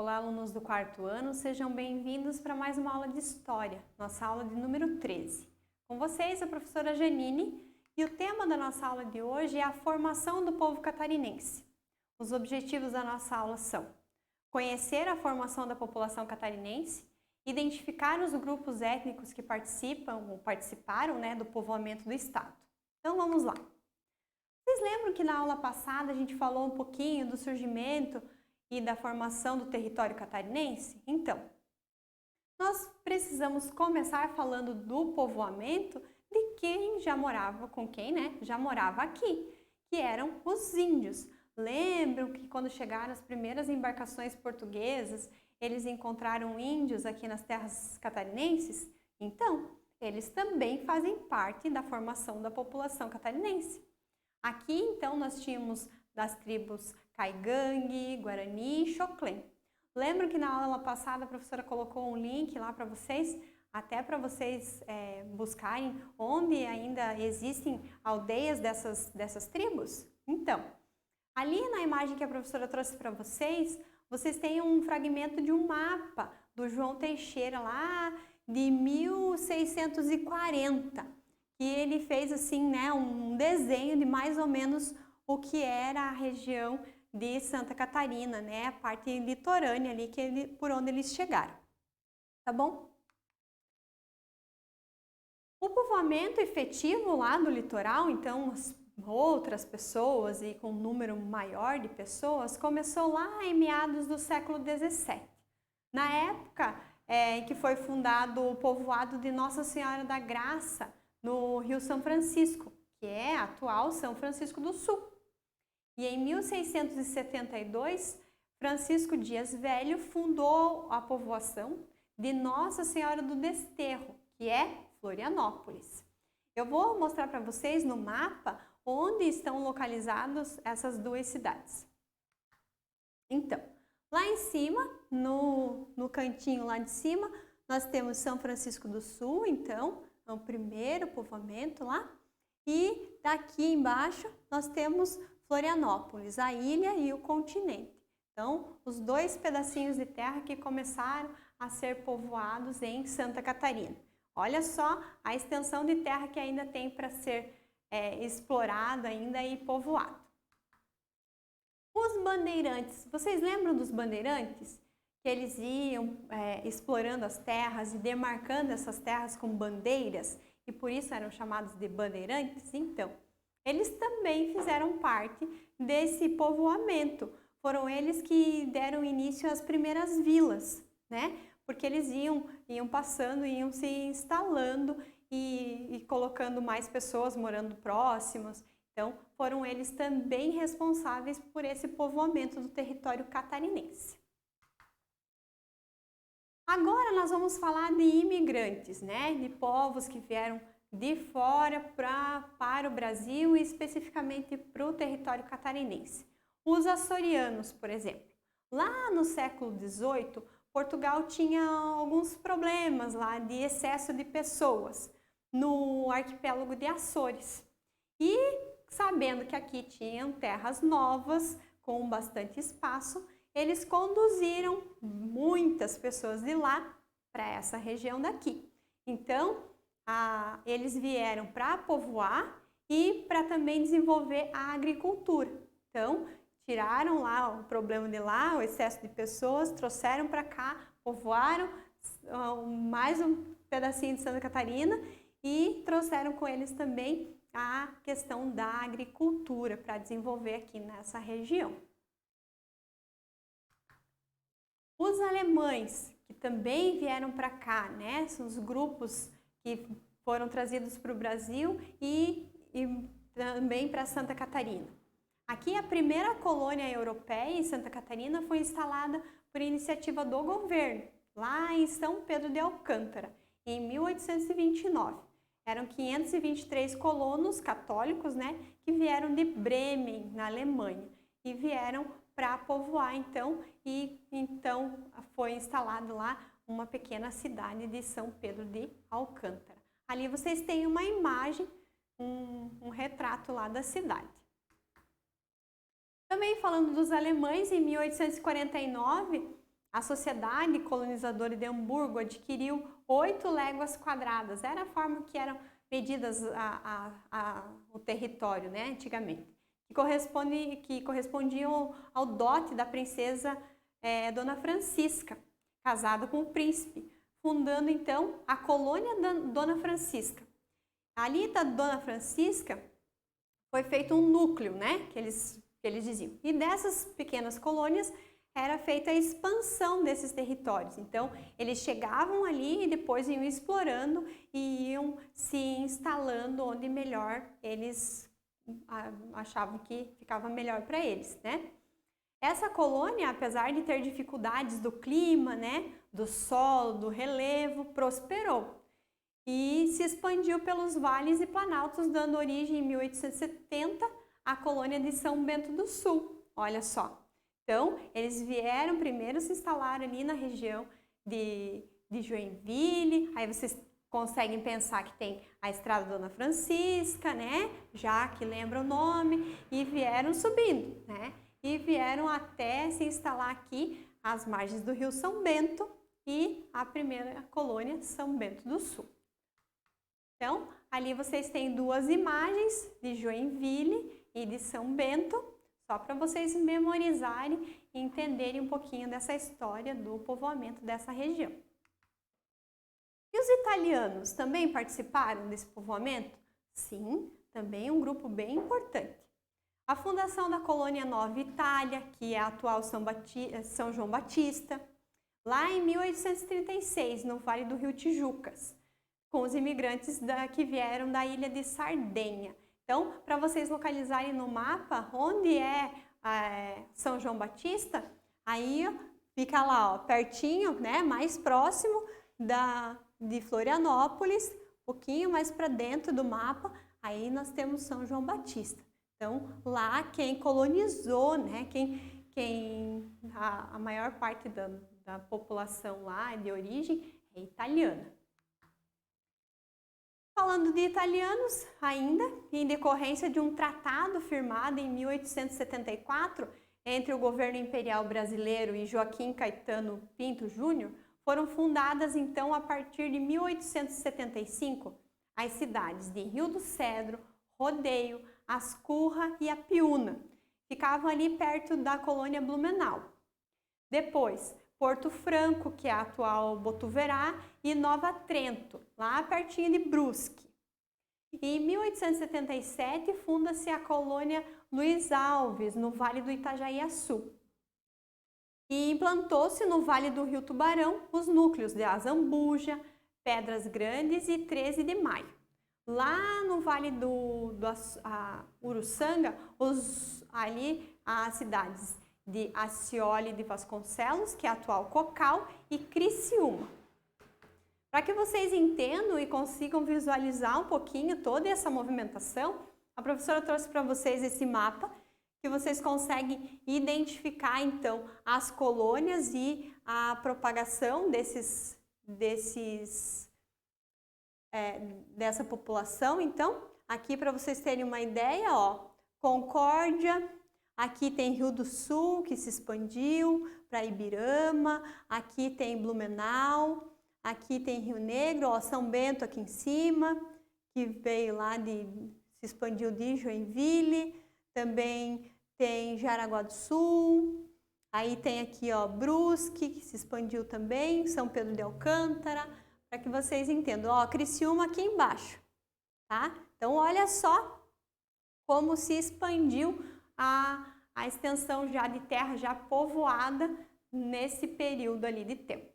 Olá, alunos do quarto ano, sejam bem-vindos para mais uma aula de História, nossa aula de número 13. Com vocês, a professora Janine, e o tema da nossa aula de hoje é a formação do povo catarinense. Os objetivos da nossa aula são conhecer a formação da população catarinense, identificar os grupos étnicos que participam ou participaram do povoamento do estado. Então vamos lá. Vocês lembram que na aula passada a gente falou um pouquinho do surgimento e da formação do território catarinense? Então, nós precisamos começar falando do povoamento de quem já morava, já morava aqui, que eram os índios. Lembram que quando chegaram as primeiras embarcações portuguesas, eles encontraram índios aqui nas terras catarinenses? Então, eles também fazem parte da formação da população catarinense. Aqui, então, nós tínhamos das tribos Caigangue, Guarani e Xoclém. Lembram que na aula passada a professora colocou um link lá para vocês, até para vocês buscarem onde ainda existem aldeias dessas tribos? Então, ali na imagem que a professora trouxe para vocês, vocês têm um fragmento de um mapa do João Teixeira lá de 1640, que ele fez assim, um desenho de mais ou menos o que era a região de Santa Catarina, a parte litorânea ali por onde eles chegaram, tá bom? O povoamento efetivo lá no litoral, então outras pessoas e com um número maior de pessoas, começou lá em meados do século XVII. Na época em que foi fundado o povoado de Nossa Senhora da Graça, no Rio São Francisco, que é a atual São Francisco do Sul. E em 1672, Francisco Dias Velho fundou a povoação de Nossa Senhora do Desterro, que é Florianópolis. Eu vou mostrar para vocês no mapa onde estão localizadas essas duas cidades. Então, lá em cima, no cantinho lá de cima, nós temos São Francisco do Sul, então, é o primeiro povoamento lá. E daqui embaixo nós temos Florianópolis, a ilha e o continente. Então, os dois pedacinhos de terra que começaram a ser povoados em Santa Catarina. Olha só a extensão de terra que ainda tem para ser explorado ainda e povoado. Os bandeirantes, vocês lembram dos bandeirantes? Que eles iam explorando as terras e demarcando essas terras com bandeiras e por isso eram chamados de bandeirantes? Então, eles também fizeram parte desse povoamento. Foram eles que deram início às primeiras vilas, Porque eles iam passando, iam se instalando e colocando mais pessoas morando próximas. Então, foram eles também responsáveis por esse povoamento do território catarinense. Agora nós vamos falar de imigrantes, de povos que vieram de fora para o Brasil e especificamente para o território catarinense. Os açorianos, por exemplo. Lá no século XVIII, Portugal tinha alguns problemas lá de excesso de pessoas no arquipélago de Açores. E sabendo que aqui tinham terras novas, com bastante espaço, eles conduziram muitas pessoas de lá para essa região daqui. Então, eles vieram para povoar e para também desenvolver a agricultura. Então, tiraram lá o problema de lá, o excesso de pessoas, trouxeram para cá, povoaram mais um pedacinho de Santa Catarina e trouxeram com eles também a questão da agricultura para desenvolver aqui nessa região. Os alemães, que também vieram para cá, são os grupos que foram trazidos para o Brasil e também para Santa Catarina. Aqui a primeira colônia europeia em Santa Catarina foi instalada por iniciativa do governo, lá em São Pedro de Alcântara, em 1829. Eram 523 colonos católicos, que vieram de Bremen, na Alemanha, e vieram para povoar, então foi instalado lá uma pequena cidade de São Pedro de Alcântara. Ali vocês têm uma imagem, um retrato lá da cidade. Também falando dos alemães, em 1849, A sociedade colonizadora de Hamburgo adquiriu 8 léguas quadradas. Era a forma que eram medidas o território, né, antigamente. Que correspondiam ao dote da princesa Dona Francisca, casada com o príncipe, fundando então a colônia da Dona Francisca. Ali da Dona Francisca foi feito um núcleo, né, que eles diziam. E dessas pequenas colônias era feita a expansão desses territórios. Então, eles chegavam ali e depois iam explorando e iam se instalando onde melhor eles achavam que ficava melhor para eles, né? Essa colônia, apesar de ter dificuldades do clima, né, do solo, do relevo, prosperou e se expandiu pelos vales e planaltos, dando origem em 1870 à colônia de São Bento do Sul. Olha só. Então, eles vieram primeiro se instalar ali na região de Joinville. Aí vocês conseguem pensar que tem a Estrada Dona Francisca, né? Já que lembra o nome, e vieram subindo, né? E vieram até se instalar aqui às margens do Rio São Bento e a primeira colônia São Bento do Sul. Então, ali vocês têm duas imagens de Joinville e de São Bento, só para vocês memorizarem e entenderem um pouquinho dessa história do povoamento dessa região. E os italianos também participaram desse povoamento? Sim, também um grupo bem importante. A fundação da colônia Nova Itália, que é a atual São João Batista, lá em 1836, no Vale do Rio Tijucas, com os imigrantes que vieram da ilha de Sardenha. Então, para vocês localizarem no mapa onde é São João Batista, aí fica lá, ó, pertinho, né, mais próximo de Florianópolis, um pouquinho mais para dentro do mapa, aí nós temos São João Batista. Então, lá quem colonizou, né, a maior parte da população lá de origem é italiana. Falando de italianos ainda, em decorrência de um tratado firmado em 1874 entre o governo imperial brasileiro e Joaquim Caetano Pinto Júnior, foram fundadas então a partir de 1875 as cidades de Rio do Cedro, Rodeio, Ascurra e Apiúna. Ficavam ali perto da colônia Blumenau. Depois, Porto Franco, que é a atual Botuverá, e Nova Trento, lá pertinho de Brusque. E em 1877, funda-se a colônia Luiz Alves, no Vale do Itajaí-Açu. E implantou-se no Vale do Rio Tubarão os núcleos de Azambuja, Pedras Grandes e 13 de Maio. Lá no Vale do Uruçanga, ali as cidades de Acioli de Vasconcelos, que é a atual Cocal, e Criciúma. Para que vocês entendam e consigam visualizar um pouquinho toda essa movimentação, a professora trouxe para vocês esse mapa, que vocês conseguem identificar então as colônias e a propagação dessa população. Então, aqui para vocês terem uma ideia, ó, Concórdia, aqui tem Rio do Sul, que se expandiu para Ibirama, aqui tem Blumenau, aqui tem Rio Negro, ó, São Bento aqui em cima, que veio lá se expandiu de Joinville, também tem Jaraguá do Sul, aí tem aqui, ó, Brusque, que se expandiu também, São Pedro de Alcântara, para que vocês entendam, ó, Criciúma aqui embaixo, tá? Então, olha só como se expandiu a extensão já de terra já povoada nesse período ali de tempo.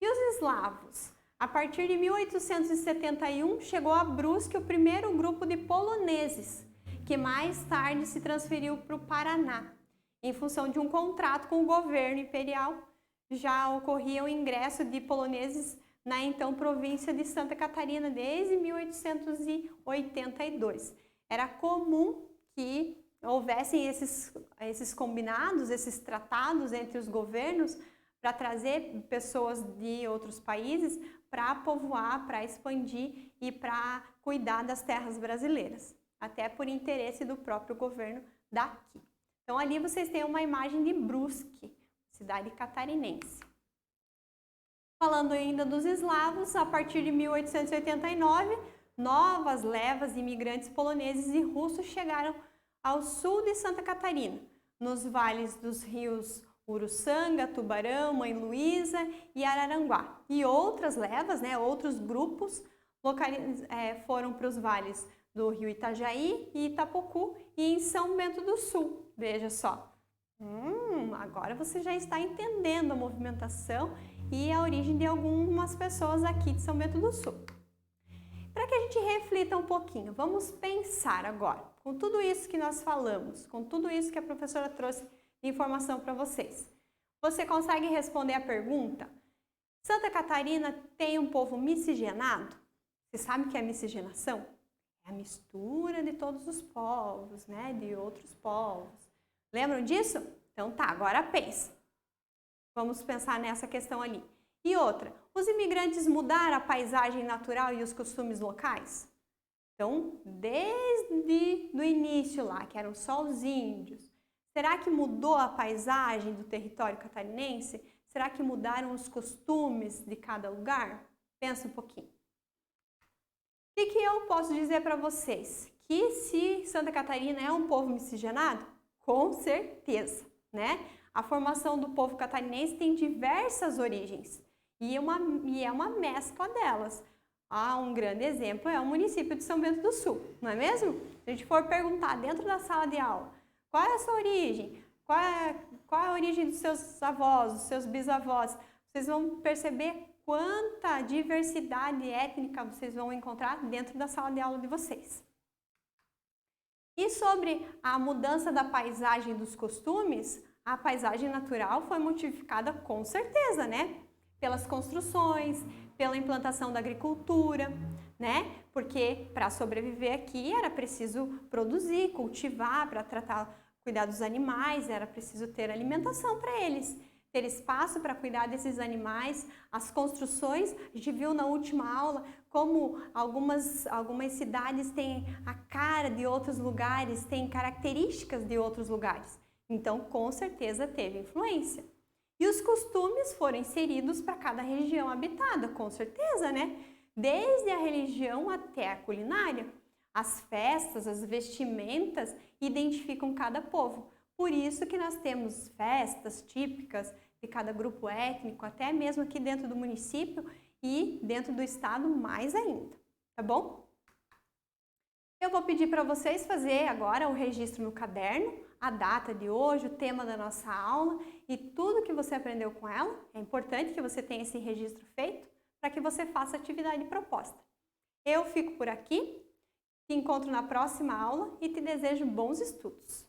E os eslavos? A partir de 1871, chegou a Brusque o primeiro grupo de poloneses, que mais tarde se transferiu para o Paraná. Em função de um contrato com o governo imperial, já ocorria o ingresso de poloneses na então província de Santa Catarina desde 1882. Era comum que houvessem esses combinados, esses tratados entre os governos para trazer pessoas de outros países para povoar, para expandir e para cuidar das terras brasileiras, até por interesse do próprio governo daqui. Então, ali vocês têm uma imagem de Brusque. cidade catarinense. Falando ainda dos eslavos, a partir de 1889, novas levas de imigrantes poloneses e russos chegaram ao sul de Santa Catarina, nos vales dos rios Uruçanga, Tubarão, Mãe Luísa e Araranguá. E outras levas, outros grupos, foram para os vales do rio Itajaí e Itapocu e em São Bento do Sul. Veja só. Agora você já está entendendo a movimentação e a origem de algumas pessoas aqui de São Bento do Sul. Para que a gente reflita um pouquinho, vamos pensar agora, com tudo isso que nós falamos, com tudo isso que a professora trouxe de informação para vocês. Você consegue responder a pergunta: Santa Catarina tem um povo miscigenado? Você sabe o que é miscigenação? É a mistura de todos os povos, de outros povos. Lembram disso? Então tá, agora pensa. Vamos pensar nessa questão ali. E outra, os imigrantes mudaram a paisagem natural e os costumes locais? Então, desde o início lá, que eram só os índios, será que mudou a paisagem do território catarinense? Será que mudaram os costumes de cada lugar? Pensa um pouquinho. O que eu posso dizer para vocês? Que se Santa Catarina é um povo miscigenado? Com certeza, A formação do povo catarinense tem diversas origens e é uma mescla delas. Um grande exemplo é o município de São Bento do Sul, não é mesmo? Se a gente for perguntar dentro da sala de aula, qual é a sua origem? Qual é a origem dos seus avós, dos seus bisavós? Vocês vão perceber quanta diversidade étnica vocês vão encontrar dentro da sala de aula de vocês. E sobre a mudança da paisagem dos costumes, a paisagem natural foi modificada com certeza, Pelas construções, pela implantação da agricultura, Porque para sobreviver aqui era preciso produzir, cultivar, para cuidar dos animais, era preciso ter alimentação para eles, ter espaço para cuidar desses animais. As construções, a gente viu na última aula como algumas cidades têm a cara de outros lugares, têm características de outros lugares. Então, com certeza teve influência. E os costumes foram inseridos para cada região habitada, com certeza, Desde a religião até a culinária. As festas, as vestimentas identificam cada povo. Por isso que nós temos festas típicas de cada grupo étnico, até mesmo aqui dentro do município e dentro do estado mais ainda, tá bom? Eu vou pedir para vocês fazer agora o registro no caderno, a data de hoje, o tema da nossa aula e tudo que você aprendeu com ela. É importante que você tenha esse registro feito para que você faça a atividade proposta. Eu fico por aqui, te encontro na próxima aula e te desejo bons estudos.